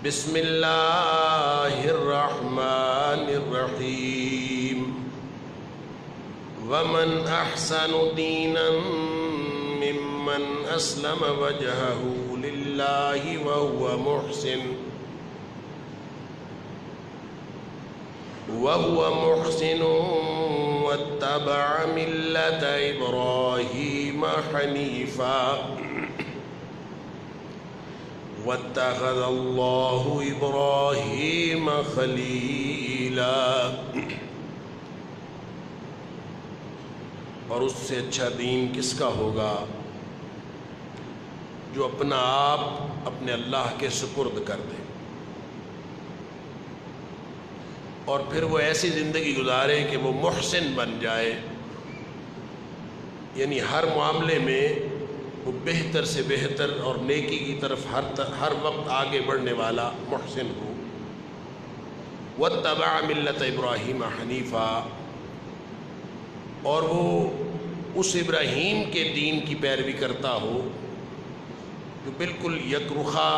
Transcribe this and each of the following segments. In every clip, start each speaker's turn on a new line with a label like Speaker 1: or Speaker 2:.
Speaker 1: بسم اللہ الرحمن الرحیم ومن احسن دینا ممن اسلم وجہہ للہ وهو محسن واتبع ملة ابراہیم حنیفا واتخذ اللہ ابراہیم خلیلا۔ اور اس سے اچھا دین کس کا ہوگا جو اپنا آپ اپنے اللہ کے سپرد کر دے اور پھر وہ ایسی زندگی گزارے کہ وہ محسن بن جائے، یعنی ہر معاملے میں وہ بہتر سے بہتر اور نیکی کی طرف ہر وقت آگے بڑھنے والا محسن ہو۔ واتبع ملت ابراہیم حنیفا، اور وہ اس ابراہیم کے دین کی پیروی کرتا ہو جو بالکل یک رخا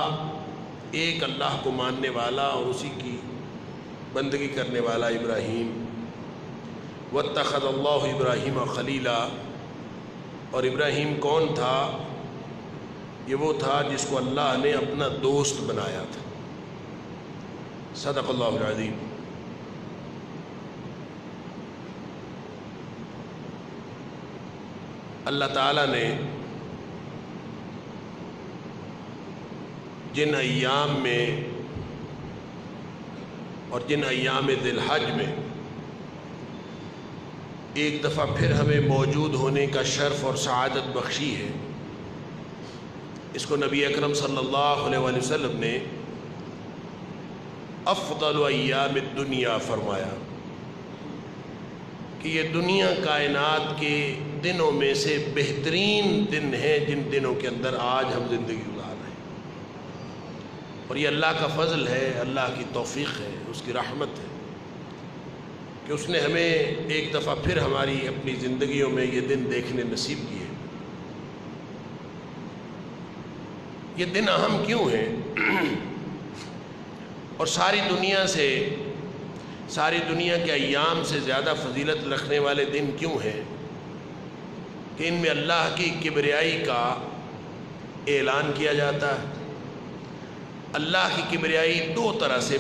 Speaker 1: ایک اللہ کو ماننے والا اور اسی کی بندگی کرنے والا ابراہیم۔ واتخذ اللہ ابراہیم خلیلا، اور ابراہیم کون تھا؟ یہ وہ تھا جس کو اللہ نے اپنا دوست بنایا تھا۔ صدق اللہ العظیم۔ اللہ تعالیٰ نے جن ایام میں اور جن ایام ذی الحج میں ایک دفعہ پھر ہمیں موجود ہونے کا شرف اور سعادت بخشی ہے، اس کو نبی اکرم صلی اللہ علیہ وآلہ وسلم نے افضل ایام الدنیا فرمایا کہ یہ دنیا کائنات کے دنوں میں سے بہترین دن ہے جن دنوں کے اندر آج ہم زندگی گزار رہے ہیں، اور یہ اللہ کا فضل ہے، اللہ کی توفیق ہے، اس کی رحمت ہے کہ اس نے ہمیں ایک دفعہ پھر ہماری اپنی زندگیوں میں یہ دن دیکھنے نصیب کیے۔ یہ دن اہم کیوں ہیں اور ساری دنیا کے ایام سے زیادہ فضیلت رکھنے والے دن کیوں ہیں کہ ان میں اللہ کی کبریائی کا اعلان کیا جاتا ہے۔ اللہ کی کبریائی دو طرح سے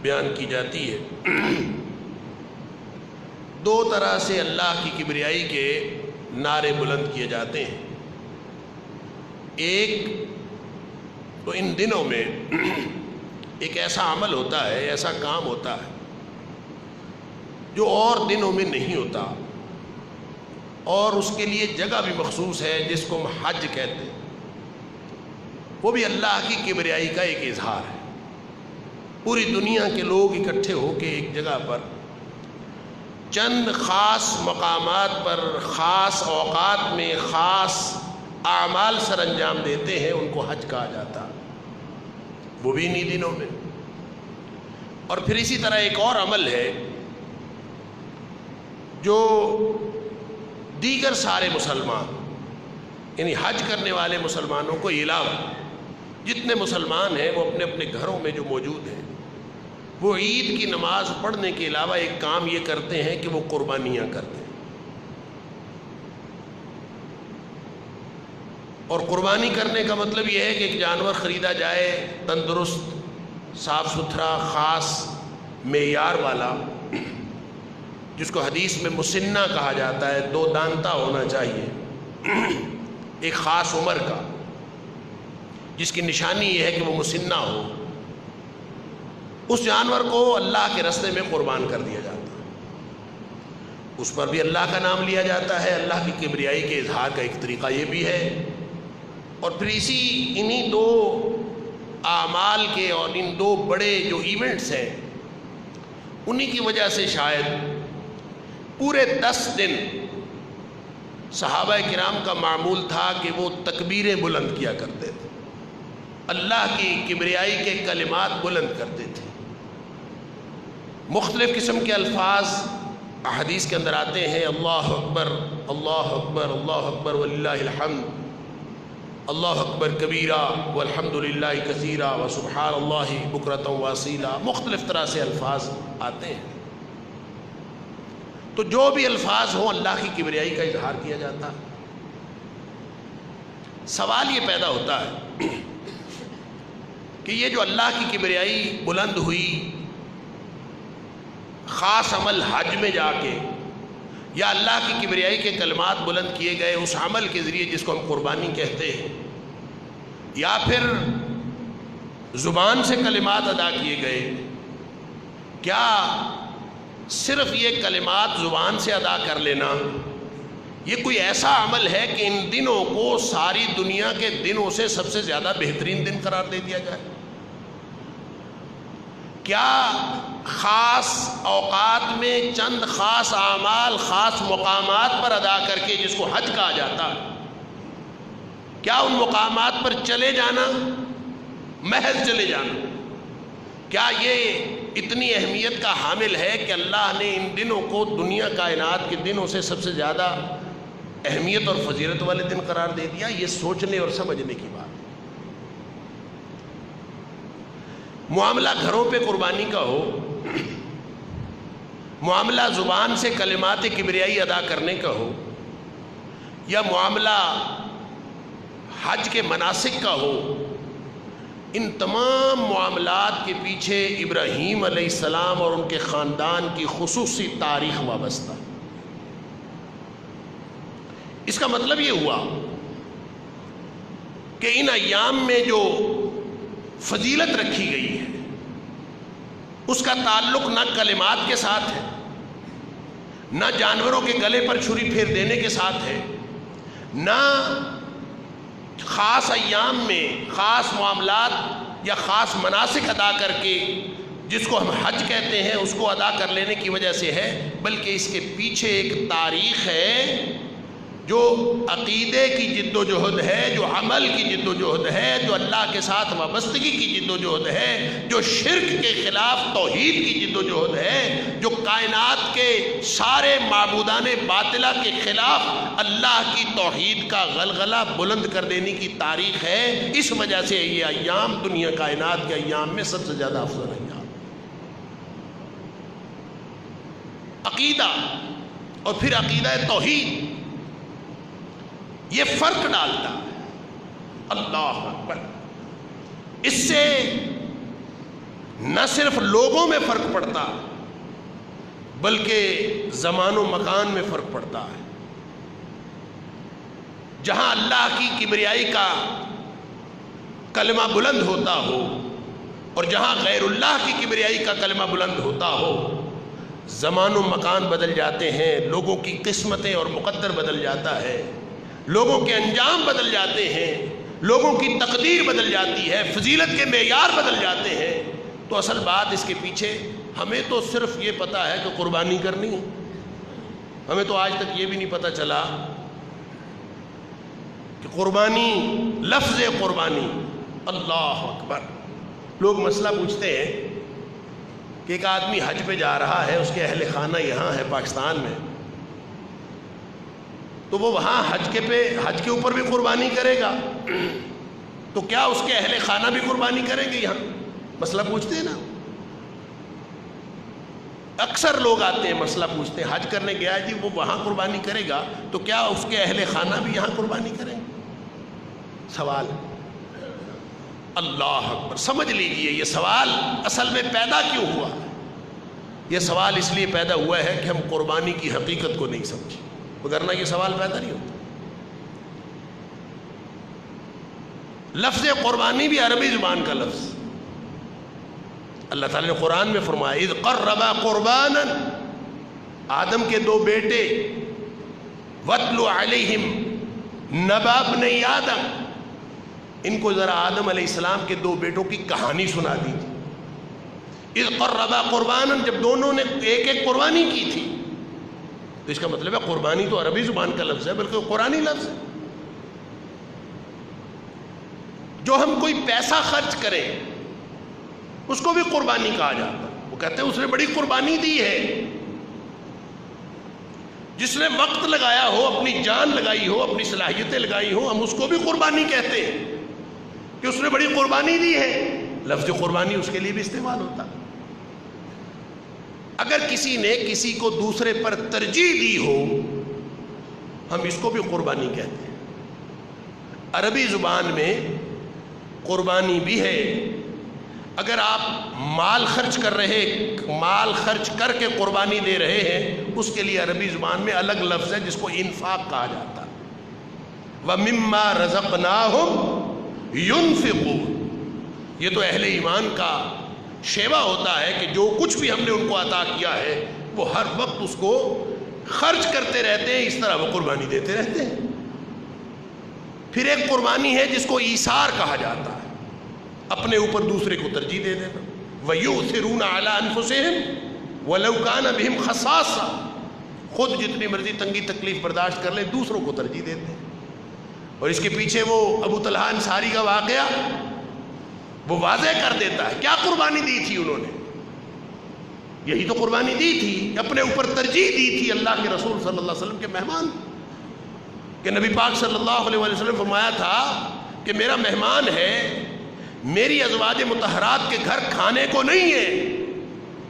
Speaker 1: بیان کی جاتی ہے، دو طرح سے اللہ کی کبریائی کے نعرے بلند کیے جاتے ہیں۔ ایک تو ان دنوں میں ایک ایسا عمل ہوتا ہے، ایسا کام ہوتا ہے جو اور دنوں میں نہیں ہوتا، اور اس کے لیے جگہ بھی مخصوص ہے جس کو ہم حج کہتے ہیں۔ وہ بھی اللہ کی کبریائی کا ایک اظہار ہے۔ پوری دنیا کے لوگ اکٹھے ہو کے ایک جگہ پر چند خاص مقامات پر خاص اوقات میں خاص اعمال سر انجام دیتے ہیں، ان کو حج کہا جاتا، وہ بھی انہی دنوں میں۔ اور پھر اسی طرح ایک اور عمل ہے جو دیگر سارے مسلمان، یعنی حج کرنے والے مسلمانوں کو علاوہ جتنے مسلمان ہیں وہ اپنے اپنے گھروں میں جو موجود ہیں، وہ عید کی نماز پڑھنے کے علاوہ ایک کام یہ کرتے ہیں کہ وہ قربانیاں کرتے ہیں۔ اور قربانی کرنے کا مطلب یہ ہے کہ ایک جانور خریدا جائے تندرست، صاف ستھرا، خاص معیار والا، جس کو حدیث میں مسنہ کہا جاتا ہے، دو دانتا ہونا چاہیے، ایک خاص عمر کا، جس کی نشانی یہ ہے کہ وہ مسنہ ہو۔ اس جانور کو اللہ کے راستے میں قربان کر دیا جاتا ہے، اس پر بھی اللہ کا نام لیا جاتا ہے۔ اللہ کی کبریائی کے اظہار کا ایک طریقہ یہ بھی ہے۔ اور پھر انہی دو اعمال کے اور ان دو بڑے جو ایونٹس ہیں، انہی کی وجہ سے شاید پورے 10 دن صحابہ کرام کا معمول تھا کہ وہ تکبیریں بلند کیا کرتے تھے، اللہ کی کبریائی کے کلمات بلند کرتے تھے۔ مختلف قسم کے الفاظ احادیث کے اندر آتے ہیں، اللہ اکبر اللہ اکبر اللہ اکبر وللہ الحمد، اللہ اکبر کبیرہ والحمد للہ کثیرہ وسبحان اللہ بکرۃ واصیلا، مختلف طرح سے الفاظ آتے ہیں. تو جو بھی الفاظ ہوں اللہ کی کبریائی کا اظہار کیا جاتا ہے. سوال یہ پیدا ہوتا ہے کہ یہ جو اللہ کی کبریائی بلند ہوئی خاص عمل حج میں جا کے، یا اللہ کی کبریائی کے کلمات بلند کیے گئے اس عمل کے ذریعے جس کو ہم قربانی کہتے ہیں، یا پھر زبان سے کلمات ادا کیے گئے، کیا صرف یہ کلمات زبان سے ادا کر لینا یہ کوئی ایسا عمل ہے کہ ان دنوں کو ساری دنیا کے دنوں سے سب سے زیادہ بہترین دن قرار دے دیا جائے؟ کیا خاص اوقات میں چند خاص اعمال خاص مقامات پر ادا کر کے جس کو حج کہا جاتا ہے، کیا ان مقامات پر چلے جانا، محض چلے جانا، کیا یہ اتنی اہمیت کا حامل ہے کہ اللہ نے ان دنوں کو دنیا کائنات کے دنوں سے سب سے زیادہ اہمیت اور فضیلت والے دن قرار دے دیا؟ یہ سوچنے اور سمجھنے کی بات. معاملہ گھروں پہ قربانی کا ہو، معاملہ زبان سے کلمات کبریائی ادا کرنے کا ہو، یا معاملہ حج کے مناسک کا ہو، ان تمام معاملات کے پیچھے ابراہیم علیہ السلام اور ان کے خاندان کی خصوصی تاریخ وابستہ. اس کا مطلب یہ ہوا کہ ان ایام میں جو فضیلت رکھی گئی ہے اس کا تعلق نہ کلمات کے ساتھ ہے، نہ جانوروں کے گلے پر چھری پھیر دینے کے ساتھ ہے، نہ خاص ایام میں خاص معاملات یا خاص مناسک ادا کر کے جس کو ہم حج کہتے ہیں اس کو ادا کر لینے کی وجہ سے ہے، بلکہ اس کے پیچھے ایک تاریخ ہے جو عقیدے کی جد و جہد ہے، جو عمل کی جد و جہد ہے، جو اللہ کے ساتھ وابستگی کی جد و جہد ہے، جو شرک کے خلاف توحید کی جد و جہد ہے، جو کائنات کے سارے معبودان باطلہ کے خلاف اللہ کی توحید کا غلغلہ بلند کر دینے کی تاریخ ہے. اس وجہ سے یہ ایام دنیا کائنات کے ایام میں سب سے زیادہ افضل ایام. عقیدہ اور پھر عقیدہ توحید یہ فرق ڈالتا ہے. اللہ اکبر. اس سے نہ صرف لوگوں میں فرق پڑتا بلکہ زمان و مکان میں فرق پڑتا ہے. جہاں اللہ کی کبریائی کا کلمہ بلند ہوتا ہو اور جہاں غیر اللہ کی کبریائی کا کلمہ بلند ہوتا ہو، زمان و مکان بدل جاتے ہیں، لوگوں کی قسمتیں اور مقدر بدل جاتا ہے، لوگوں کے انجام بدل جاتے ہیں، لوگوں کی تقدیر بدل جاتی ہے، فضیلت کے معیار بدل جاتے ہیں. تو اصل بات اس کے پیچھے ہمیں تو صرف یہ پتہ ہے کہ قربانی کرنی ہے. ہمیں تو آج تک یہ بھی نہیں پتہ چلا کہ قربانی، لفظ قربانی، اللہ اکبر. لوگ مسئلہ پوچھتے ہیں کہ ایک آدمی حج پہ جا رہا ہے، اس کے اہل خانہ یہاں ہے پاکستان میں، تو وہ وہاں حج کے اوپر بھی قربانی کرے گا، تو کیا اس کے اہل خانہ بھی قربانی کریں گے؟ یہاں مسئلہ پوچھتے ہیں نا. اکثر لوگ آتے ہیں مسئلہ پوچھتے ہیں، حج کرنے گیا جی وہ وہاں قربانی کرے گا تو کیا اس کے اہل خانہ بھی یہاں قربانی کریں گے؟ سوال. اللہ اکبر. سمجھ لیجئے یہ سوال اصل میں پیدا کیوں ہوا. یہ سوال اس لیے پیدا ہوا ہے کہ ہم قربانی کی حقیقت کو نہیں سمجھے، وگرنہ یہ سوال پیدا نہیں ہوتا. لفظ قربانی بھی عربی زبان کا لفظ. اللہ تعالیٰ نے قرآن میں فرمایا اذ قربا قربانا، آدم کے دو بیٹے، وَاتْلُ عَلَيْهِمْ نَبَأَ ابْنَيْ آدم، ان کو ذرا آدم علیہ السلام کے دو بیٹوں کی کہانی سنا دیجیے. اذ قربا قربانا، جب دونوں نے ایک ایک قربانی کی تھی. تو اس کا مطلب ہے قربانی تو عربی زبان کا لفظ ہے، بلکہ قرآنی لفظ ہے. جو ہم کوئی پیسہ خرچ کریں اس کو بھی قربانی کہا جاتا ہے. وہ کہتے ہیں اس نے بڑی قربانی دی ہے. جس نے وقت لگایا ہو، اپنی جان لگائی ہو، اپنی صلاحیتیں لگائی ہو، ہم اس کو بھی قربانی کہتے ہیں کہ اس نے بڑی قربانی دی ہے. لفظ قربانی اس کے لیے بھی استعمال ہوتا. اگر کسی نے کسی کو دوسرے پر ترجیح دی ہو، ہم اس کو بھی قربانی کہتے ہیں. عربی زبان میں قربانی بھی ہے. اگر آپ مال خرچ کر کے قربانی دے رہے ہیں، اس کے لیے عربی زبان میں الگ لفظ ہے جس کو انفاق کہا جاتا ہے. وَمِمَّا رَزَقْنَاهُمْ يُنْفِقُونَ. یہ تو اہل ایمان کا شیوا ہوتا ہے کہ جو کچھ بھی ہم نے ان کو عطا کیا ہے وہ ہر وقت اس کو خرچ کرتے رہتے ہیں، اس طرح وہ قربانی دیتے رہتے ہیں. پھر ایک قربانی ہے جس کو ایثار کہا جاتا ہے، اپنے اوپر دوسرے کو ترجیح دے دینا. وَيُؤْثِرُونَ عَلَىٰ أَنفُسِهِمْ وَلَوْ كَانَ بِهِمْ خَصَاصَةٌ. خود جتنی مرضی تنگی تکلیف برداشت کر لیں، دوسروں کو ترجیح دیتے ہیں. اور اس کے پیچھے وہ ابو طلحہ انصاری کا واقعہ وہ واضح کر دیتا ہے کیا قربانی دی تھی انہوں نے. یہی تو قربانی دی تھی، اپنے اوپر ترجیح دی تھی اللہ کے رسول صلی اللہ علیہ وسلم کے مہمان. کہ نبی پاک صلی اللہ علیہ وسلم فرمایا تھا کہ میرا مہمان ہے، میری ازواج مطہرات کے گھر کھانے کو نہیں ہے،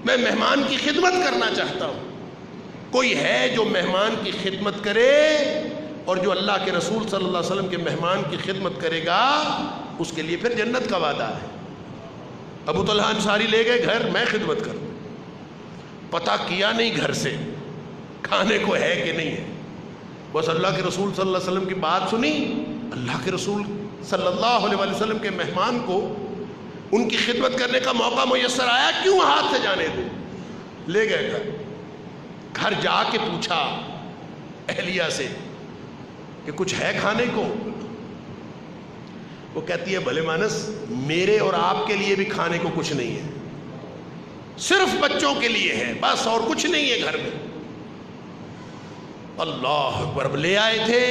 Speaker 1: میں مہمان کی خدمت کرنا چاہتا ہوں. کوئی ہے جو مہمان کی خدمت کرے، اور جو اللہ کے رسول صلی اللہ علیہ وسلم کے مہمان کی خدمت کرے گا اس کے لیے پھر جنت کا وعدہ ہے. ابو طلحہ انصاری لے گئے گھر، میں خدمت کروں. پتہ کیا نہیں گھر سے کھانے کو ہے کہ نہیں ہے، بس اللہ کے رسول صلی اللہ علیہ وسلم کی بات سنی. اللہ کے رسول صلی اللہ علیہ وسلم کے مہمان کو ان کی خدمت کرنے کا موقع میسر آیا، کیوں ہاتھ سے جانے دیں. لے گئے گھر جا کے پوچھا اہلیہ سے کہ کچھ ہے کھانے کو. وہ کہتی ہے بھلے مانس، میرے اور آپ کے لیے بھی کھانے کو کچھ نہیں ہے، صرف بچوں کے لیے ہے بس، اور کچھ نہیں ہے گھر میں. اللہ اکبر. اب لے آئے تھے،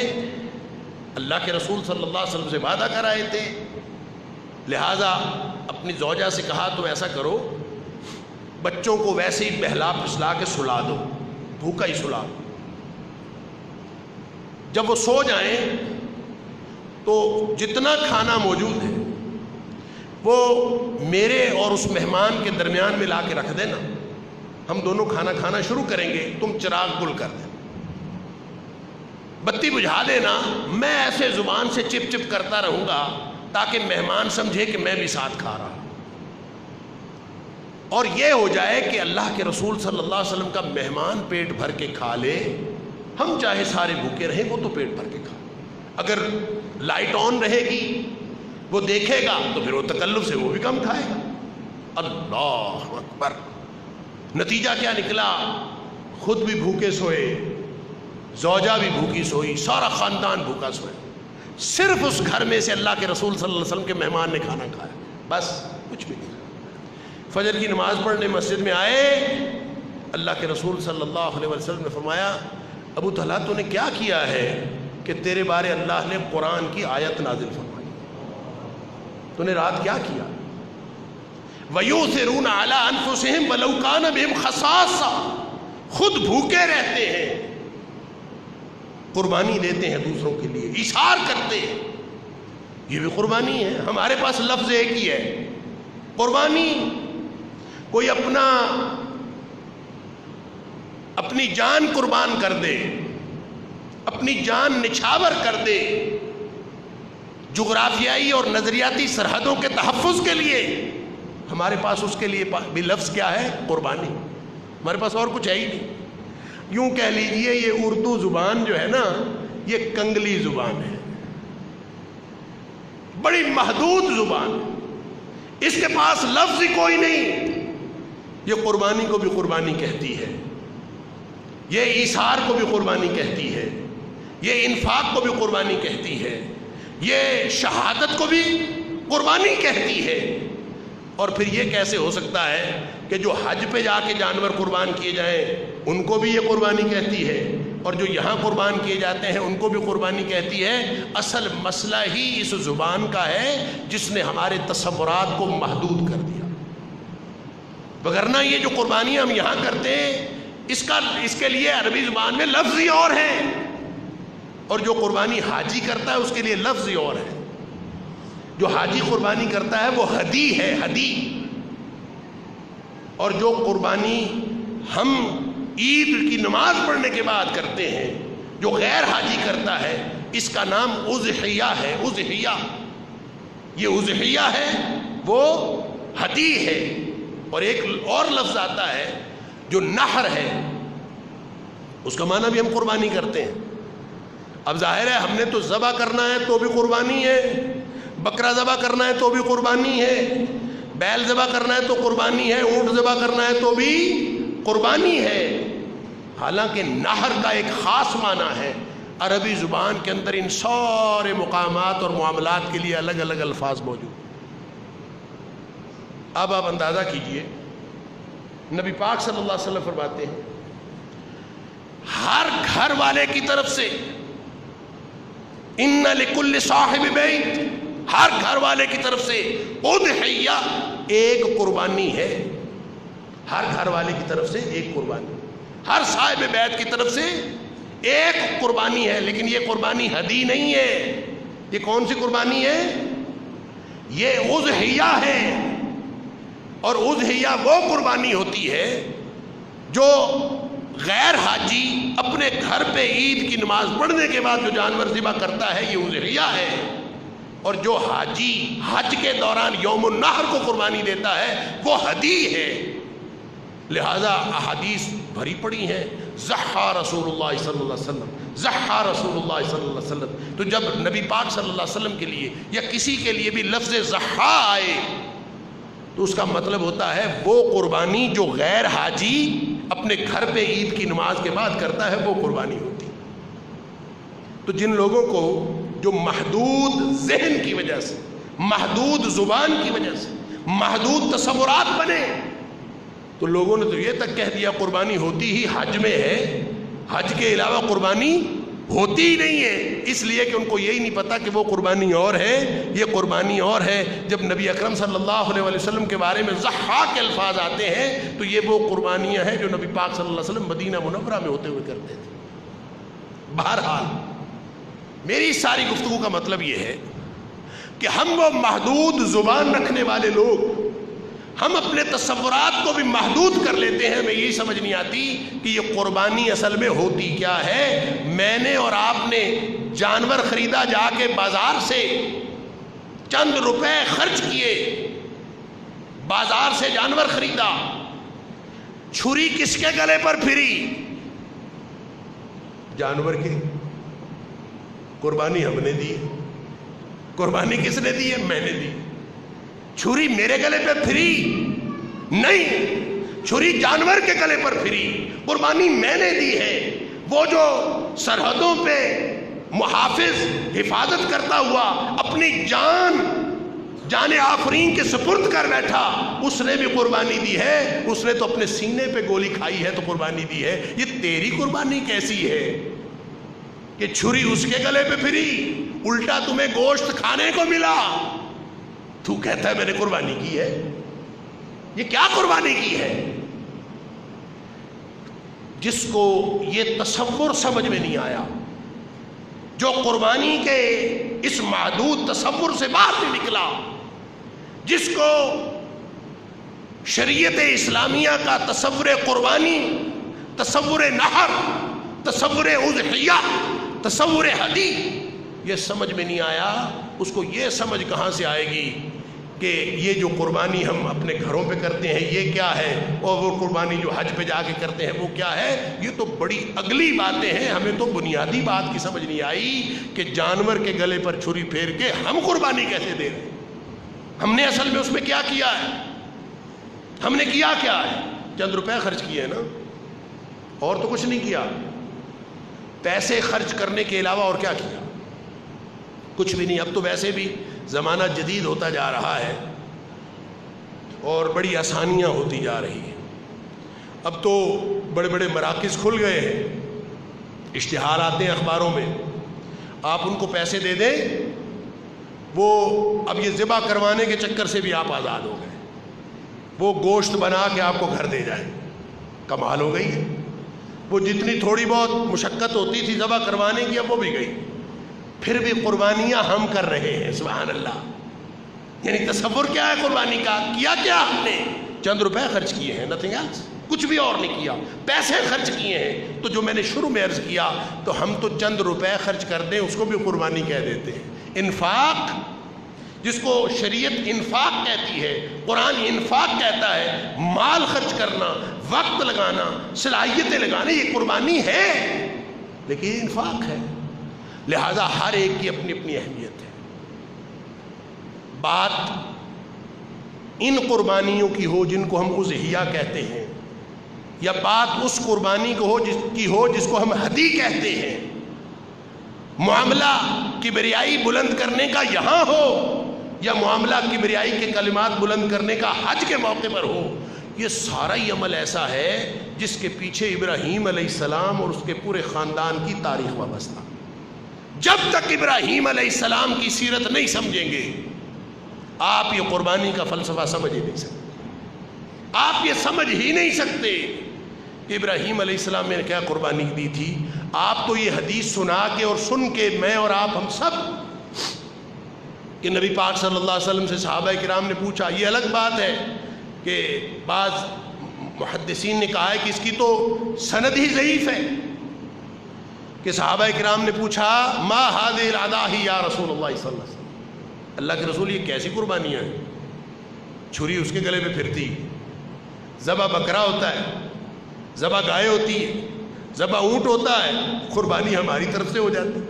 Speaker 1: اللہ کے رسول صلی اللہ علیہ وسلم سے وعدہ کر آئے تھے، لہذا اپنی زوجہ سے کہا تو ایسا کرو، بچوں کو ویسے ہی بہلا پھسلا کے سلا دو، بھوکا ہی سلا دو. جب وہ سو جائیں تو جتنا کھانا موجود ہے وہ میرے اور اس مہمان کے درمیان میں لا کے رکھ دینا، ہم دونوں کھانا کھانا شروع کریں گے، تم چراغ گل کر دینا، بتی بجھا دینا. میں ایسے زبان سے چپ چپ کرتا رہوں گا تاکہ مہمان سمجھے کہ میں بھی ساتھ کھا رہا ہوں. اور یہ ہو جائے کہ اللہ کے رسول صلی اللہ علیہ وسلم کا مہمان پیٹ بھر کے کھا لے، ہم چاہے سارے بھوکے رہیں، وہ تو پیٹ بھر کے کھا. اگر لائٹ آن رہے گی وہ دیکھے گا تو پھر وہ تکلف سے وہ بھی کم کھائے گا. اللہ اکبر. نتیجہ کیا نکلا؟ خود بھی بھوکے سوئے، زوجہ بھی بھوکی سوئی، سارا خاندان بھوکا سوئے. صرف اس گھر میں سے اللہ کے رسول صلی اللہ علیہ وسلم کے مہمان نے کھانا کھایا، بس کچھ بھی نہیں. فجر کی نماز پڑھنے مسجد میں آئے، اللہ کے رسول صلی اللہ علیہ وسلم نے فرمایا ابو طلحہ تو نے کیا کیا ہے کہ تیرے بارے اللہ نے قرآن کی آیت نازل فرمائی؟ تو نے رات کیا کیا؟ وَيُؤْثِرُونَ عَلَىٰ أَنفُسِهِمْ وَلَوْ كَانَ بِهِمْ خَصَاصَةٌ. خود بھوکے رہتے ہیں، قربانی دیتے ہیں دوسروں کے لیے، ایثار کرتے ہیں. یہ بھی قربانی ہے. ہمارے پاس لفظ ایک ہی ہے قربانی. کوئی اپنی جان قربان کر دے، اپنی جان نچھاور کر دے جغرافیائی اور نظریاتی سرحدوں کے تحفظ کے لیے، ہمارے پاس اس کے لیے بھی لفظ کیا ہے؟ قربانی. ہمارے پاس اور کچھ ہے ہی نہیں. یوں کہہ لیجئے یہ اردو زبان جو ہے نا، یہ کنگلی زبان ہے، بڑی محدود زبان ہے، اس کے پاس لفظ ہی کوئی نہیں. یہ قربانی کو بھی قربانی کہتی ہے، یہ ایثار کو بھی قربانی کہتی ہے، یہ انفاق کو بھی قربانی کہتی ہے، یہ شہادت کو بھی قربانی کہتی ہے. اور پھر یہ کیسے ہو سکتا ہے کہ جو حج پہ جا کے جانور قربان کیے جائیں ان کو بھی یہ قربانی کہتی ہے، اور جو یہاں قربان کیے جاتے ہیں ان کو بھی قربانی کہتی ہے؟ اصل مسئلہ ہی اس زبان کا ہے جس نے ہمارے تصورات کو محدود کر دیا. وگرنہ یہ جو قربانیاں ہم یہاں کرتے ہیں اس کے لیے عربی زبان میں لفظ ہی اور ہے، اور جو قربانی حاجی کرتا ہے اس کے لیے لفظ ہی اور ہے۔ جو حاجی قربانی کرتا ہے وہ ہدی ہے، ہدی، اور جو قربانی ہم عید کی نماز پڑھنے کے بعد کرتے ہیں، جو غیر حاجی کرتا ہے، اس کا نام اضحیہ ہے، اضحیہ، یہ اضحیہ ہے، وہ ہدی ہے۔ اور ایک اور لفظ آتا ہے جو نحر ہے، اس کا معنی بھی ہم قربانی کرتے ہیں۔ اب ظاہر ہے ہم نے تو ذبح کرنا ہے تو بھی قربانی ہے، بکرا ذبح کرنا ہے تو بھی قربانی ہے، بیل ذبح کرنا ہے تو قربانی ہے، اونٹ ذبح کرنا ہے تو بھی قربانی ہے۔ حالانکہ نحر کا ایک خاص معنی ہے، عربی زبان کے اندر ان سارے مقامات اور معاملات کے لیے الگ الگ الفاظ موجود۔ اب آپ اندازہ کیجئے، نبی پاک صلی اللہ علیہ وسلم فرماتے ہیں ہر گھر والے کی طرف سے ان لکل صاحب بیت، ہر گھر والے کی طرف سے اضحیہ، ایک قربانی ہے، ہر گھر والے کی طرف سے ایک قربانی، ہر صاحب بیت کی طرف سے ایک قربانی ہے۔ لیکن یہ قربانی ہدی نہیں ہے، یہ کون سی قربانی ہے؟ یہ اضحیہ ہے۔ اور اضحیہ وہ قربانی ہوتی ہے جو غیر حاجی اپنے گھر پہ عید کی نماز پڑھنے کے بعد جو جانور ذبح کرتا ہے، یہ اضحیہ ہے۔ اور جو حاجی حج کے دوران یوم النحر کو قربانی دیتا ہے، وہ ہدی ہے۔ لہذا احادیث بھری پڑی ہیں، ضحیٰ رسول اللہ صلی اللہ علیہ وسلم، ضحیٰ رسول اللہ صلی اللہ علیہ وسلم۔ تو جب نبی پاک صلی اللہ علیہ وسلم کے لیے یا کسی کے لیے بھی لفظ ضحیٰ آئے تو اس کا مطلب ہوتا ہے وہ قربانی جو غیر حاجی اپنے گھر پہ عید کی نماز کے بعد کرتا ہے، وہ قربانی ہوتی۔ تو جن لوگوں کو جو محدود ذہن کی وجہ سے، محدود زبان کی وجہ سے محدود تصورات بنے، تو لوگوں نے تو یہ تک کہہ دیا قربانی ہوتی ہی حج میں ہے، حج کے علاوہ قربانی ہوتی ہی نہیں ہے، اس لیے کہ ان کو یہی نہیں پتا کہ وہ قربانی اور ہے، یہ قربانی اور ہے۔ جب نبی اکرم صلی اللہ علیہ وسلم کے بارے میں ضحیٰ کے الفاظ آتے ہیں تو یہ وہ قربانیاں ہیں جو نبی پاک صلی اللہ علیہ وسلم مدینہ منورہ میں ہوتے ہوئے کرتے تھے۔ بہرحال میری ساری گفتگو کا مطلب یہ ہے کہ ہم وہ محدود زبان رکھنے والے لوگ، ہم اپنے تصورات کو بھی محدود کر لیتے ہیں۔ ہمیں یہی سمجھ نہیں آتی کہ یہ قربانی اصل میں ہوتی کیا ہے۔ میں نے اور آپ نے جانور خریدا، جا کے بازار سے چند روپے خرچ کیے، بازار سے جانور خریدا، چھری کس کے گلے پر پھری؟ جانور کی قربانی ہم نے دی، قربانی کس نے دی ہے؟ میں نے دی۔ چھری میرے گلے پہ پھری نہیں، چھری جانور کے گلے پر پھری، قربانی میں نے دی ہے۔ وہ جو سرحدوں پہ محافظ حفاظت کرتا ہوا اپنی جان آفرین کے سپرد کر بیٹھا، اس نے بھی قربانی دی ہے۔ اس نے تو اپنے سینے پہ گولی کھائی ہے تو قربانی دی ہے۔ یہ تیری قربانی کیسی ہے کہ چھری اس کے گلے پہ پھری، الٹا تمہیں گوشت کھانے کو ملا، تو کہتا ہے میں نے قربانی کی ہے؟ یہ کیا قربانی کی ہے؟ جس کو یہ تصور سمجھ میں نہیں آیا، جو قربانی کے اس محدود تصور سے باہر نہیں نکلا، جس کو شریعت اسلامیہ کا تصور قربانی، تصور نحر، تصور اضحیہ، تصور ہدی یہ سمجھ میں نہیں آیا، اس کو یہ سمجھ کہاں سے آئے گی کہ یہ جو قربانی ہم اپنے گھروں پہ کرتے ہیں یہ کیا ہے، اور وہ قربانی جو حج پہ جا کے کرتے ہیں وہ کیا ہے؟ یہ تو بڑی اگلی باتیں ہیں۔ ہمیں تو بنیادی بات کی سمجھ نہیں آئی کہ جانور کے گلے پر چھری پھیر کے ہم قربانی کیسے دے رہے ہیں۔ ہم نے اصل میں اس میں کیا کیا ہے؟ ہم نے کیا ہے؟ چند روپے خرچ کیے ہیں نا، اور تو کچھ نہیں کیا۔ پیسے خرچ کرنے کے علاوہ اور کیا کیا؟ کچھ بھی نہیں۔ اب تو ویسے بھی زمانہ جدید ہوتا جا رہا ہے اور بڑی آسانیاں ہوتی جا رہی ہیں۔ اب تو بڑے بڑے مراکز کھل گئے ہیں، اشتہار آتے ہیں اخباروں میں، آپ ان کو پیسے دے دیں، وہ اب یہ ذبح کروانے کے چکر سے بھی آپ آزاد ہو گئے، وہ گوشت بنا کے آپ کو گھر دے جائیں۔ کمال ہو گئی ہے۔ وہ جتنی تھوڑی بہت مشقت ہوتی تھی ذبح کروانے کی اب وہ بھی گئی. پھر بھی قربانیاں ہم کر رہے ہیں. سبحان اللہ. یعنی تصور کیا ہے قربانی کا؟ کیا ہم نے چند روپے خرچ کیے ہیں, نتھنگ ایلس, کچھ بھی اور نہیں کیا. پیسے خرچ کیے ہیں تو جو میں نے شروع میں عرض کیا, تو ہم تو چند روپے خرچ کر دیں اس کو بھی قربانی کہہ دیتے ہیں. انفاق, جس کو شریعت انفاق کہتی ہے, قرآن انفاق کہتا ہے, مال خرچ کرنا, وقت لگانا, صلاحیتیں لگانا, یہ قربانی ہے لیکن انفاق ہے. لہذا ہر ایک کی اپنی اپنی اہمیت ہے. بات ان قربانیوں کی ہو جن کو ہم اضحیہ کہتے ہیں, یا بات اس قربانی کو جس کو ہم ہدی کہتے ہیں, معاملہ کبریائی بلند کرنے کا یہاں ہو یا معاملہ کبریائی کے کلمات بلند کرنے کا حج کے موقع پر ہو, یہ سارا ہی عمل ایسا ہے جس کے پیچھے ابراہیم علیہ السلام اور اس کے پورے خاندان کی تاریخ وابستہ. جب تک ابراہیم علیہ السلام کی سیرت نہیں سمجھیں گے آپ یہ قربانی کا فلسفہ سمجھ ہی نہیں سکتے. آپ یہ سمجھ ہی نہیں سکتے کہ ابراہیم علیہ السلام نے کیا قربانی دی تھی. آپ تو یہ حدیث سنا کے اور سن کے, میں اور آپ ہم سب, کہ نبی پاک صلی اللہ علیہ وسلم سے صحابہ کرام نے پوچھا. یہ الگ بات ہے کہ بعض محدثین نے کہا ہے کہ اس کی تو سند ہی ضعیف ہے, کہ صحابہ کرام نے پوچھا ما هذه الاضاحی یا رسول اللہ صلی اللہ علیہ وسلم, اللہ کے رسول یہ کیسی قربانیاں ہیں؟ چھری اس کے گلے پہ پھرتی, ذبح بکرا ہوتا ہے, ذبح گائے ہوتی ہے, ذبح اونٹ ہوتا ہے, قربانی ہماری طرف سے ہو جاتی.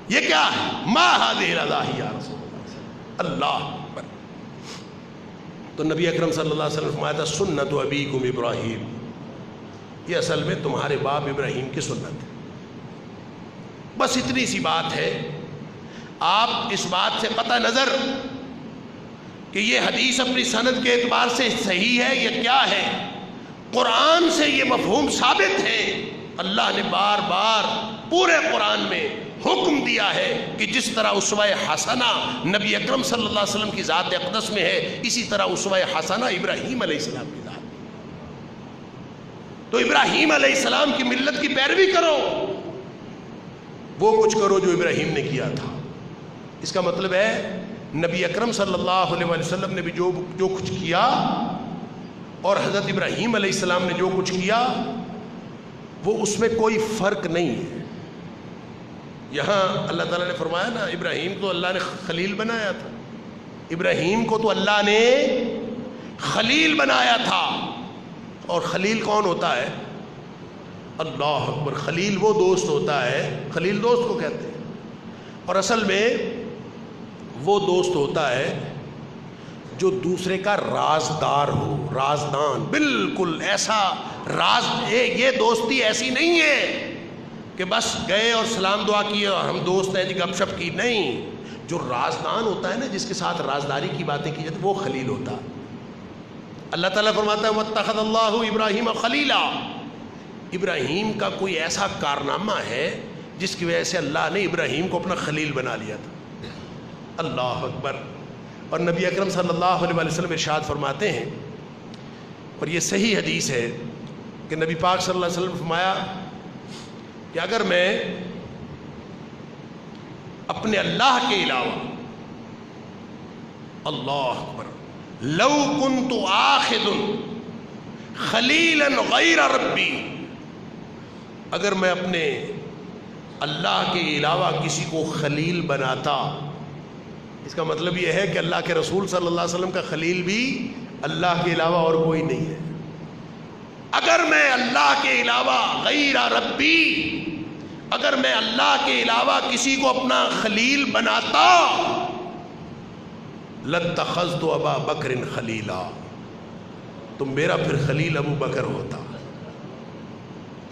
Speaker 1: یہ کیا ہے؟ ما هذه الاضاحی یا رسول اللہ. اللہ اکبر. تو نبی اکرم صلی اللہ علیہ وسلم نے فرمایا تھا سنت ابیکم ابراہیم, یہ اصل میں تمہارے باپ ابراہیم کی سنت ہے. بس اتنی سی بات ہے. آپ اس بات سے قطع نظر کہ یہ حدیث اپنی سند کے اعتبار سے صحیح ہے یا کیا ہے, قرآن سے یہ مفہوم ثابت ہے. اللہ نے بار بار پورے قرآن میں حکم دیا ہے کہ جس طرح اسوہ حسنہ نبی اکرم صلی اللہ علیہ وسلم کی ذات اقدس میں ہے, اسی طرح اسوہ حسنہ ابراہیم علیہ السلام کی ذات. تو ابراہیم علیہ السلام کی ملت کی پیروی کرو, وہ کچھ کرو جو ابراہیم نے کیا تھا. اس کا مطلب ہے نبی اکرم صلی اللہ علیہ وسلم نے بھی جو کچھ کیا اور حضرت ابراہیم علیہ السلام نے جو کچھ کیا, وہ اس میں کوئی فرق نہیں ہے. یہاں اللہ تعالیٰ نے فرمایا نا, ابراہیم تو اللہ نے خلیل بنایا تھا. ابراہیم کو تو اللہ نے خلیل بنایا تھا. اور خلیل کون ہوتا ہے؟ اللہ اکبر. خلیل وہ دوست ہوتا ہے, خلیل دوست کو کہتے ہیں, اور اصل میں وہ دوست ہوتا ہے جو دوسرے کا رازدار ہو, رازدان. بالکل ایسا راز, یہ دوستی ایسی نہیں ہے کہ بس گئے اور سلام دعا کیے اور ہم دوست ہیں جی گپ شپ کی. نہیں, جو رازدان ہوتا ہے نا, جس کے ساتھ رازداری کی باتیں کی جاتی, وہ خلیل ہوتا ہے. اللہ تعالیٰ فرماتا ہے واتخذ اللہ ابراہیم خلیلا. ابراہیم کا کوئی ایسا کارنامہ ہے جس کی وجہ سے اللہ نے ابراہیم کو اپنا خلیل بنا لیا تھا. اللہ اکبر. اور نبی اکرم صلی اللہ علیہ وسلم ارشاد فرماتے ہیں, اور یہ صحیح حدیث ہے, کہ نبی پاک صلی اللہ علیہ وسلم نے فرمایا کہ اگر میں اپنے اللہ کے علاوہ, اللہ اکبر, لو کنت آخذ خلیلا غیر ربی, اگر میں اپنے اللہ کے علاوہ کسی کو خلیل بناتا, اس کا مطلب یہ ہے کہ اللہ کے رسول صلی اللہ علیہ وسلم کا خلیل بھی اللہ کے علاوہ اور کوئی نہیں ہے. اگر میں اللہ کے علاوہ غیر ربی, اگر میں اللہ کے علاوہ کسی کو اپنا خلیل بناتا, لاتخذت ابا بکر خلیلا, تو میرا پھر خلیل ابو بکر ہوتا.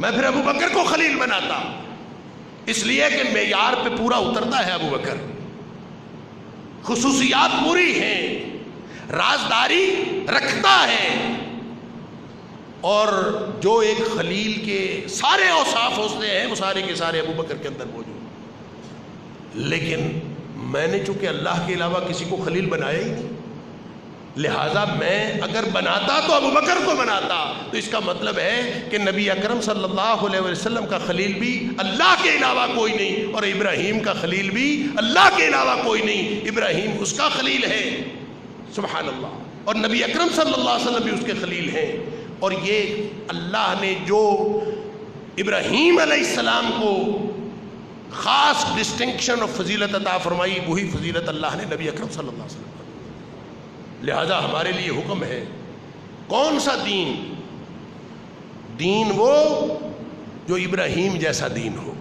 Speaker 1: میں پھر ابو بکر کو خلیل بناتا, اس لیے کہ معیار پہ پورا اترتا ہے ابو بکر, خصوصیات پوری ہیں, رازداری رکھتا ہے, اور جو ایک خلیل کے سارے اوصاف ہوتے ہیں وہ سارے کے سارے ابو بکر کے اندر موجود. لیکن میں نے چونکہ اللہ کے علاوہ کسی کو خلیل بنایا ہی نہیں, لہٰذا میں اگر بناتا تو ابو بکر کو بناتا. تو اس کا مطلب ہے کہ نبی اکرم صلی اللہ علیہ وسلم کا خلیل بھی اللہ کے علاوہ کوئی نہیں، اور ابراہیم کا خلیل بھی اللہ کے علاوہ کوئی نہیں، ابراہیم اس کا خلیل ہے. سبحان اللہ. اور نبی اکرم صلی اللہ علیہ وسلم بھی اس کے خلیل ہیں. اور یہ اللہ نے جو ابراہیم علیہ السلام کو خاص ڈسٹنکشن اور فضیلت عطا فرمائی، وہی فضیلت اللہ نے نبی اکرم صلی اللہ علیہ وسلم کو. لہذا ہمارے لیے حکم ہے کون سا دین؟ دین وہ جو ابراہیم جیسا دین ہو.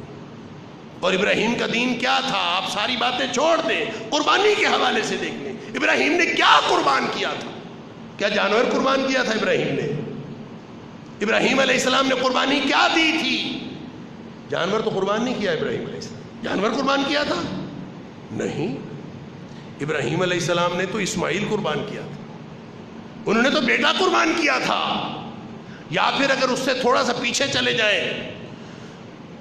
Speaker 1: اور ابراہیم کا دین کیا تھا؟ آپ ساری باتیں چھوڑ دیں، قربانی کے حوالے سے دیکھ لیں ابراہیم نے کیا قربان کیا تھا. کیا جانور قربان کیا تھا ابراہیم نے؟ ابراہیم علیہ السلام نے قربانی کیا دی تھی؟ جانور تو قربان نہیں کیا ابراہیم علیہ السلام. جانور قربان کیا تھا؟ نہیں. ابراہیم علیہ السلام نے تو اسماعیل قربان کیا تھا. انہوں نے تو بیٹا قربان کیا تھا. یا پھر اگر اس سے تھوڑا سا پیچھے چلے جائیں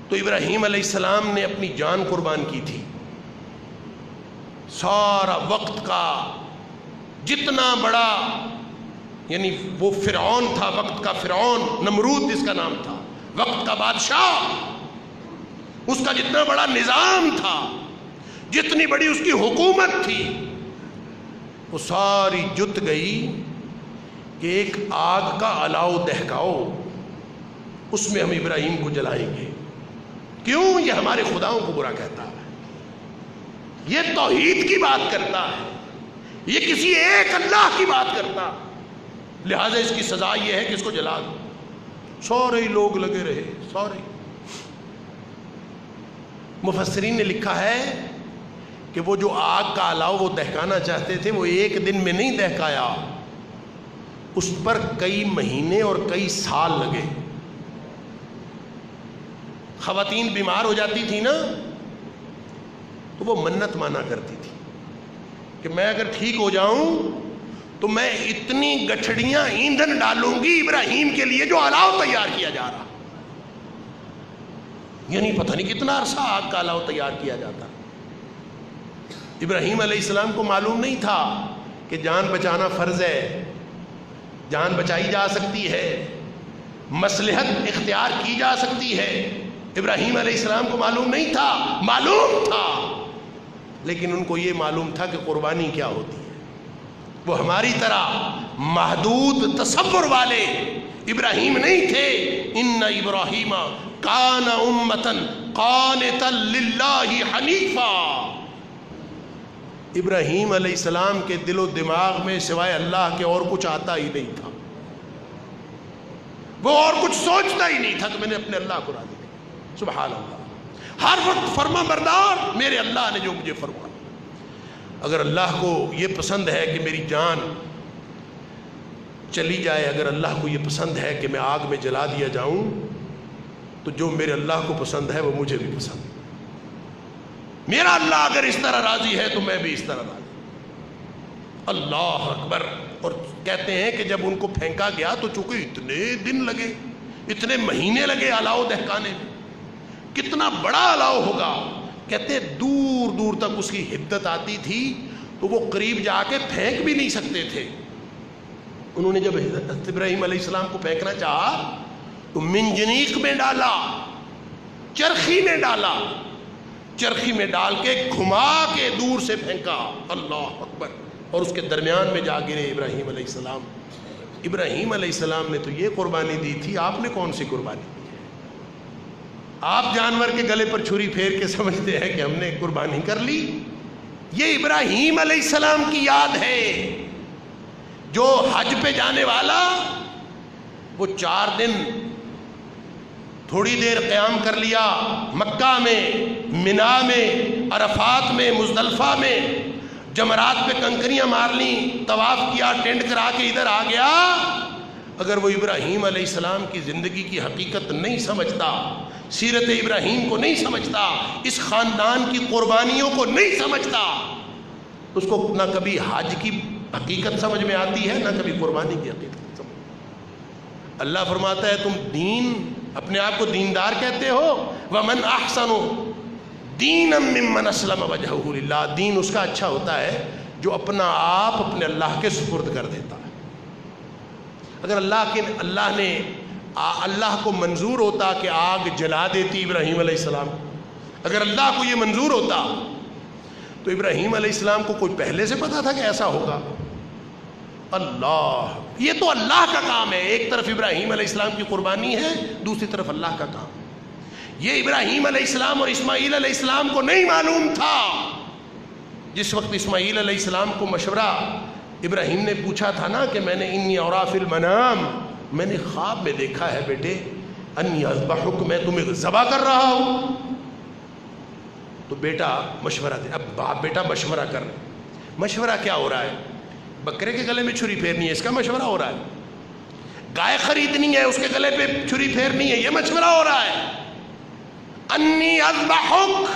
Speaker 1: تو ابراہیم علیہ السلام نے اپنی جان قربان کی تھی. سارا وقت کا جتنا بڑا، یعنی وہ فرعون تھا، وقت کا فرعون، نمرود جس کا نام تھا، وقت کا بادشاہ، اس کا جتنا بڑا نظام تھا، جتنی بڑی اس کی حکومت تھی، وہ ساری جت گئی کہ ایک آگ کا الاؤ دہکاؤ، اس میں ہم ابراہیم کو جلائیں گے. کیوں؟ یہ ہمارے خداؤں کو برا کہتا ہے، یہ توحید کی بات کرتا ہے، یہ کسی ایک اللہ کی بات کرتا، لہذا اس کی سزا یہ ہے کہ اس کو جلا دو. سارے لوگ لگے رہے، سارے. مفسرین نے لکھا ہے کہ وہ جو آگ کا الاؤ وہ دہکانا چاہتے تھے، وہ ایک دن میں نہیں دہکایا، اس پر کئی مہینے اور کئی سال لگے. خواتین بیمار ہو جاتی تھی نا تو وہ منت مانا کرتی تھی کہ میں اگر ٹھیک ہو جاؤں تو میں اتنی گٹھڑیاں ایندھن ڈالوں گی ابراہیم کے لیے جو الاؤ تیار کیا جا رہا. یعنی پتہ نہیں کتنا عرصہ آگ کا الاؤ تیار کیا جاتا. ابراہیم علیہ السلام کو معلوم نہیں تھا کہ جان بچانا فرض ہے، جان بچائی جا سکتی ہے، مصلحت اختیار کی جا سکتی ہے. ابراہیم علیہ السلام کو معلوم نہیں تھا، معلوم تھا، لیکن ان کو یہ معلوم تھا کہ قربانی کیا ہوتی ہے. وہ ہماری طرح محدود تصور والے ابراہیم نہیں تھے. ان ابراہیم کان امۃ قانتا للہ حنیفا. ابراہیم علیہ السلام کے دل و دماغ میں سوائے اللہ کے اور کچھ آتا ہی نہیں تھا. وہ اور کچھ سوچتا ہی نہیں تھا کہ میں نے اپنے اللہ کو راضی کیا. سبحان اللہ. ہر وقت فرما بردار، میرے اللہ نے جو مجھے فرمایا. اگر اللہ کو یہ پسند ہے کہ میری جان چلی جائے، اگر اللہ کو یہ پسند ہے کہ میں آگ میں جلا دیا جاؤں، تو جو میرے اللہ کو پسند ہے وہ مجھے بھی پسند ہے. میرا اللہ اگر اس طرح راضی ہے تو میں بھی اس طرح راضی. اللہ اکبر. اور کہتے ہیں کہ جب ان کو پھینکا گیا تو چونکہ اتنے دن لگے، اتنے مہینے لگے الاؤ دہکانے میں. کتنا بڑا الاؤ ہوگا. کہتے ہیں دور دور تک اس کی حدت آتی تھی تو وہ قریب جا کے پھینک بھی نہیں سکتے تھے. انہوں نے جب حضرت ابراہیم علیہ السلام کو پھینکنا چاہا تو منجنیق میں ڈالا، چرخی میں ڈالا، چرخی میں ڈال کے گھما کے دور سے پھینکا. اللہ اکبر. اور اس کے درمیان میں جا گرے ابراہیم علیہ السلام. ابراہیم علیہ السلام نے تو یہ قربانی دی تھی، آپ نے کون سی قربانی دی؟ آپ جانور کے گلے پر چھری پھیر کے سمجھتے ہیں کہ ہم نے قربانی کر لی. یہ ابراہیم علیہ السلام کی یاد ہے. جو حج پہ جانے والا وہ 4 دن تھوڑی دیر قیام کر لیا مکہ میں، منا میں، عرفات میں، مزدلفہ میں، جمرات پہ کنکریاں مار لیں، طواف کیا، ٹینٹ کرا کے ادھر آ گیا. اگر وہ ابراہیم علیہ السلام کی زندگی کی حقیقت نہیں سمجھتا، سیرت ابراہیم کو نہیں سمجھتا، اس خاندان کی قربانیوں کو نہیں سمجھتا، اس کو نہ کبھی حج کی حقیقت سمجھ میں آتی ہے، نہ کبھی قربانی کی حقیقت سمجھ. اللہ فرماتا ہے تم دین، اپنے آپ کو دیندار کہتے ہو. وَمَنْ أَحْسَنُ دِينًا مِّمَّنْ أَسْلَمَ وَجْهَهُ لِلَّهِ. دین اس کا اچھا ہوتا ہے جو اپنا آپ اپنے اللہ کے سپرد کر دیتا ہے. اگر اللہ کو منظور ہوتا کہ آگ جلا دیتی ابراہیم علیہ السلام، اگر اللہ کو یہ منظور ہوتا تو ابراہیم علیہ السلام کو کوئی پہلے سے پتا تھا کہ ایسا ہوگا؟ اللہ، یہ تو اللہ کا کام ہے. ایک طرف ابراہیم علیہ السلام کی قربانی ہے، دوسری طرف اللہ کا کام. یہ ابراہیم علیہ السلام اور اسماعیل علیہ السلام کو نہیں معلوم تھا. جس وقت اسماعیل علیہ السلام کو مشورہ ابراہیم نے پوچھا تھا نا کہ میں نے انی ارا فی المنام، میں نے خواب میں دیکھا ہے بیٹے، انی اذبحک، میں تمہیں ذبح کر رہا ہوں. تو بیٹا مشورہ دے. اب باپ بیٹا مشورہ کر رہے. مشورہ کیا ہو رہا ہے؟ بکرے کے گلے میں چھری پھیرنی ہے، اس کا مشورہ ہو رہا ہے. گائے خریدنی ہے، اس کے گلے پہ چھری پھیرنی ہے، یہ مشورہ ہو رہا ہے. انی اذبحک،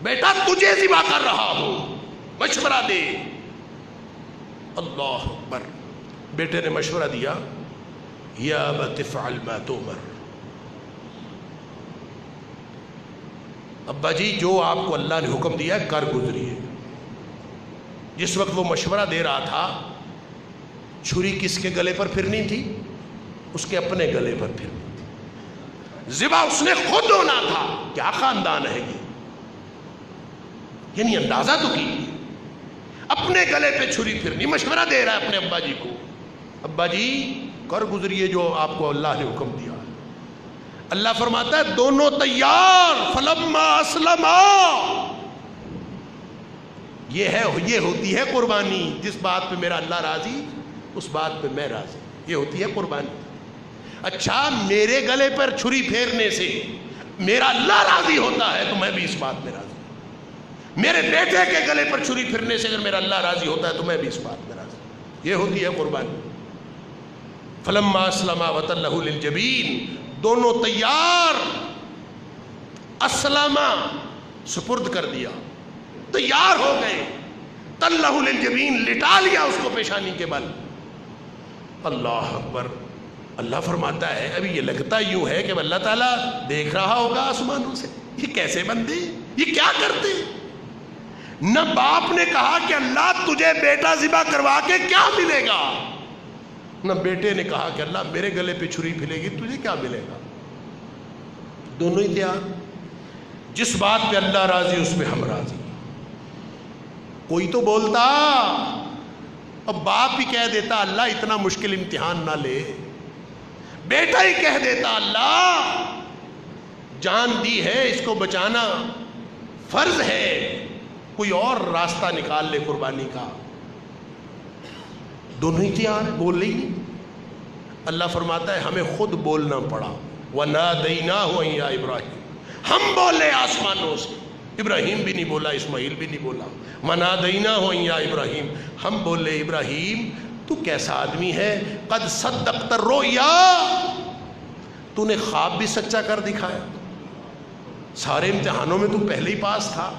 Speaker 1: بیٹا تجھے ذبح کر رہا ہوں، مشورہ دے. اللہ اکبر. بیٹے نے مشورہ دیا، یا ابت افعل ما تؤمر، ابا جی جو آپ کو اللہ نے حکم دیا ہے کر گزریے. جس وقت وہ مشورہ دے رہا تھا، چھری کس کے گلے پر پھرنی تھی؟ اس کے اپنے گلے پر پھرنی تھی. ذبح اس نے خود ہونا تھا. کیا خاندان ہے یہ؟ یعنی اندازہ تو کیجیے، اپنے گلے پہ چھری پھرنی. مشورہ دے رہا ہے اپنے ابا جی کو، ابا جی کر گزریے جو آپ کو اللہ نے حکم دیا. اللہ فرماتا ہے دونوں تیار. فلما اسلما، یہ ہوتی ہے قربانی. جس بات پہ میرا اللہ راضی اس بات پہ میں راضی، یہ ہوتی ہے قربانی. اچھا، میرے گلے پر چھری پھیرنے سے میرا اللہ راضی ہوتا ہے تو میں بھی اس بات میں راضی. میرے بیٹے کے گلے پر چھری پھرنے سے اگر میرا اللہ راضی ہوتا ہے تو میں بھی اس بات میں راضی. یہ ہوتی ہے قربانی. فلما اسلما وتلہ للجبین، دونوں تیار. اسلما، سپرد کر دیا، تیار ہو گئے. تلہ للجبین، لٹا لیا اس کو پیشانی کے بل. اللہ اکبر. اللہ فرماتا ہے ابھی یہ لگتا یوں ہے کہ اللہ تعالیٰ دیکھ رہا ہوگا آسمانوں سے، یہ کیسے بندے، یہ کیا کرتے. نہ باپ نے کہا کہ اللہ تجھے بیٹا ذبح کروا کے کیا ملے گا، نہ بیٹے نے کہا کہ اللہ میرے گلے پہ چھری پھیلے گی تجھے کیا ملے گا. دونوں ہی تیار. جس بات پہ اللہ راضی اس پہ ہم راضی. کوئی تو بولتا، اب باپ ہی کہہ دیتا اللہ اتنا مشکل امتحان نہ لے. بیٹا ہی کہہ دیتا اللہ جان دی ہے، اس کو بچانا فرض ہے، کوئی اور راستہ نکال لے قربانی کا. دونوں ہی تیار ہیں، بول رہی نہیں. اللہ فرماتا ہے ہمیں خود بولنا پڑا. وَنَادَيْنَاهُ أَن يَا إِبْرَاهِيمُ، ہم بولے آسمانوں سے. ابراہیم بھی نہیں بولا، اسماعیل بھی نہیں بولا. وَنَادَيْنَاهُ أَن يَا إِبْرَاهِيمُ، ہم بولے ابراہیم تو کیسا آدمی ہے. قَدْ صَدَّقْتَ الرُّؤْيَا، تو نے خواب بھی سچا کر دکھایا. سارے امتحانوں میں تو پہلے ہی پاس تھا،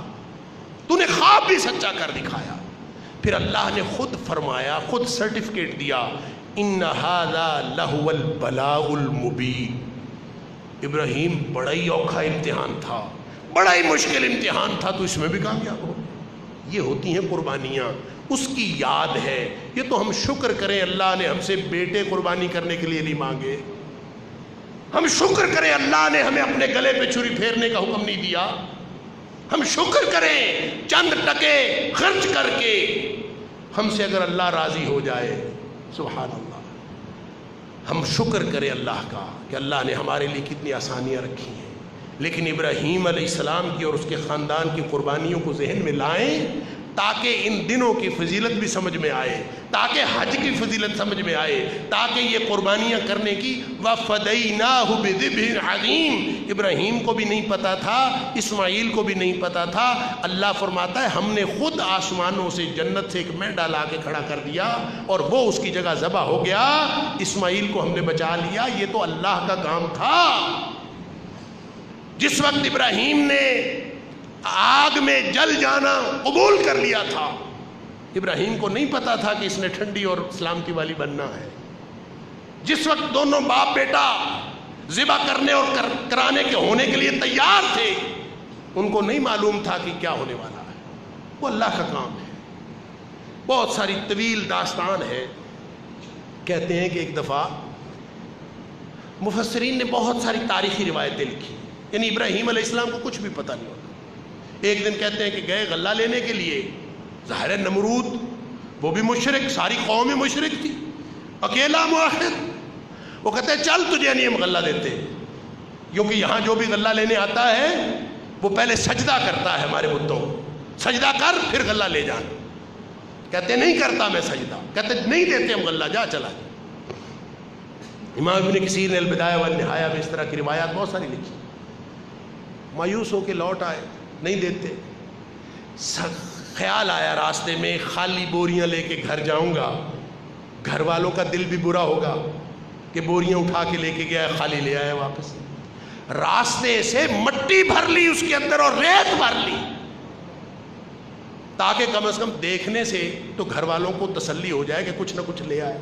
Speaker 1: تو نے خواب بھی سچا کر دکھایا. پھر اللہ نے خود فرمایا، خود سرٹیفکیٹ دیا، ان ھذا لہو البلاء المبین. ابراہیم بڑا ہی اوکھا امتحان تھا، بڑا ہی مشکل امتحان تھا، تو اس میں بھی کامیاب ہو. یہ ہوتی ہیں قربانیاں، اس کی یاد ہے. یہ تو ہم شکر کریں اللہ نے ہم سے بیٹے قربانی کرنے کے لیے نہیں مانگے. ہم شکر کریں اللہ نے ہمیں اپنے گلے پہ چھری پھیرنے کا حکم نہیں دیا. ہم شکر کریں چند ٹکے خرچ کر کے ہم سے اگر اللہ راضی ہو جائے. سبحان اللہ. ہم شکر کریں اللہ کا کہ اللہ نے ہمارے لیے کتنی آسانیاں رکھی ہیں. لیکن ابراہیم علیہ السلام کی اور اس کے خاندان کی قربانیوں کو ذہن میں لائیں تاکہ ان دنوں کی فضیلت بھی سمجھ میں آئے، تاکہ حج کی فضیلت سمجھ میں آئے، تاکہ یہ قربانیاں کرنے کی. وَفَدَيْنَاهُ بِذِبْحٍ عَظِيمٍ، ابراہیم کو بھی نہیں پتا تھا، اسماعیل کو بھی نہیں پتا تھا. اللہ فرماتا ہے ہم نے خود آسمانوں سے جنت سے ایک مینڈا لا کے کھڑا کر دیا اور وہ اس کی جگہ ذبح ہو گیا. اسماعیل کو ہم نے بچا لیا. یہ تو اللہ کا کام تھا. جس وقت ابراہیم نے آگ میں جل جانا قبول کر لیا تھا، ابراہیم کو نہیں پتا تھا کہ اس نے ٹھنڈی اور سلامتی والی بننا ہے. جس وقت دونوں باپ بیٹا ذبح کرنے اور کرانے کے ہونے کے لیے تیار تھے، ان کو نہیں معلوم تھا کہ کیا ہونے والا ہے. وہ اللہ کا کام ہے. بہت ساری طویل داستان ہے. کہتے ہیں کہ ایک دفعہ مفسرین نے بہت ساری تاریخی روایتیں لکھی، یعنی ابراہیم علیہ السلام کو کچھ بھی پتہ نہیں ہوتا. ایک دن کہتے ہیں کہ گئے غلہ لینے کے لیے. ظاہر ہے نمرود وہ بھی مشرک، ساری قوم ہی مشرک تھی، اکیلا موحد. وہ کہتے ہیں چل تجھے نہیں ہم غلہ دیتے، کیونکہ یہاں جو بھی غلہ لینے آتا ہے وہ پہلے سجدہ کرتا ہے ہمارے بتوں کو، سجدہ کر پھر غلہ لے جانا. کہتے نہیں کرتا میں سجدہ. کہتے نہیں دیتے ہم غلہ، جا چلا جا. امام ابن کثیر نے البدایہ والنہایہ میں اس طرح کی روایات بہت ساری لکھی. مایوس ہو کے لوٹ آئے، نہیں دیتے. خیال آیا راستے میں خالی بوریاں لے کے گھر جاؤں گا، گھر والوں کا دل بھی برا ہوگا کہ بوریاں اٹھا کے لے کے گیا خالی لے آیا واپس. راستے سے مٹی بھر لی اس کے اندر اور ریت بھر لی، تاکہ کم از کم دیکھنے سے تو گھر والوں کو تسلی ہو جائے کہ کچھ نہ کچھ لے آئے.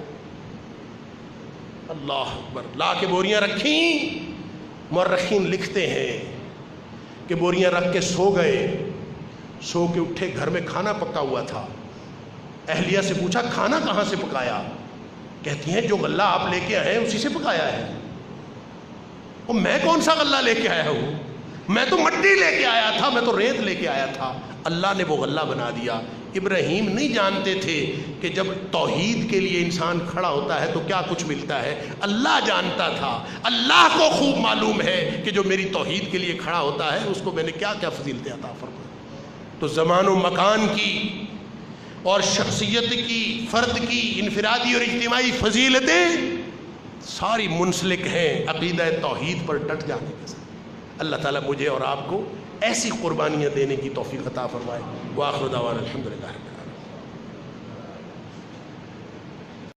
Speaker 1: اللہ اکبر. لا کے بوریاں رکھیں. مورخین لکھتے ہیں کہ بوریاں رکھ کے سو گئے. سو کے اٹھے، گھر میں کھانا پکا ہوا تھا. اہلیہ سے پوچھا کھانا کہاں سے پکایا؟ کہتی ہیں جو غلہ آپ لے کے آئے ہیں اسی سے پکایا ہے. اور میں کون سا غلہ لے کے آیا ہوں؟ میں تو مٹی لے کے آیا تھا، میں تو ریت لے کے آیا تھا. اللہ نے وہ غلہ بنا دیا. ابراہیم نہیں جانتے تھے کہ جب توحید کے لیے انسان کھڑا ہوتا ہے تو کیا کچھ ملتا ہے. اللہ جانتا تھا. اللہ کو خوب معلوم ہے کہ جو میری توحید کے لیے کھڑا ہوتا ہے اس کو میں نے کیا کیا فضیلتیں عطا فرمائی. تو زمان و مکان کی اور شخصیت کی، فرد کی انفرادی اور اجتماعی فضیلتیں ساری منسلک ہیں عقیدہ توحید پر ڈٹ جانے کے ساتھ. اللہ تعالیٰ مجھے اور آپ کو ایسی قربانیاں دینے کی توفیق عطا فرمائے. وآخر دعوانا الحمدللہ.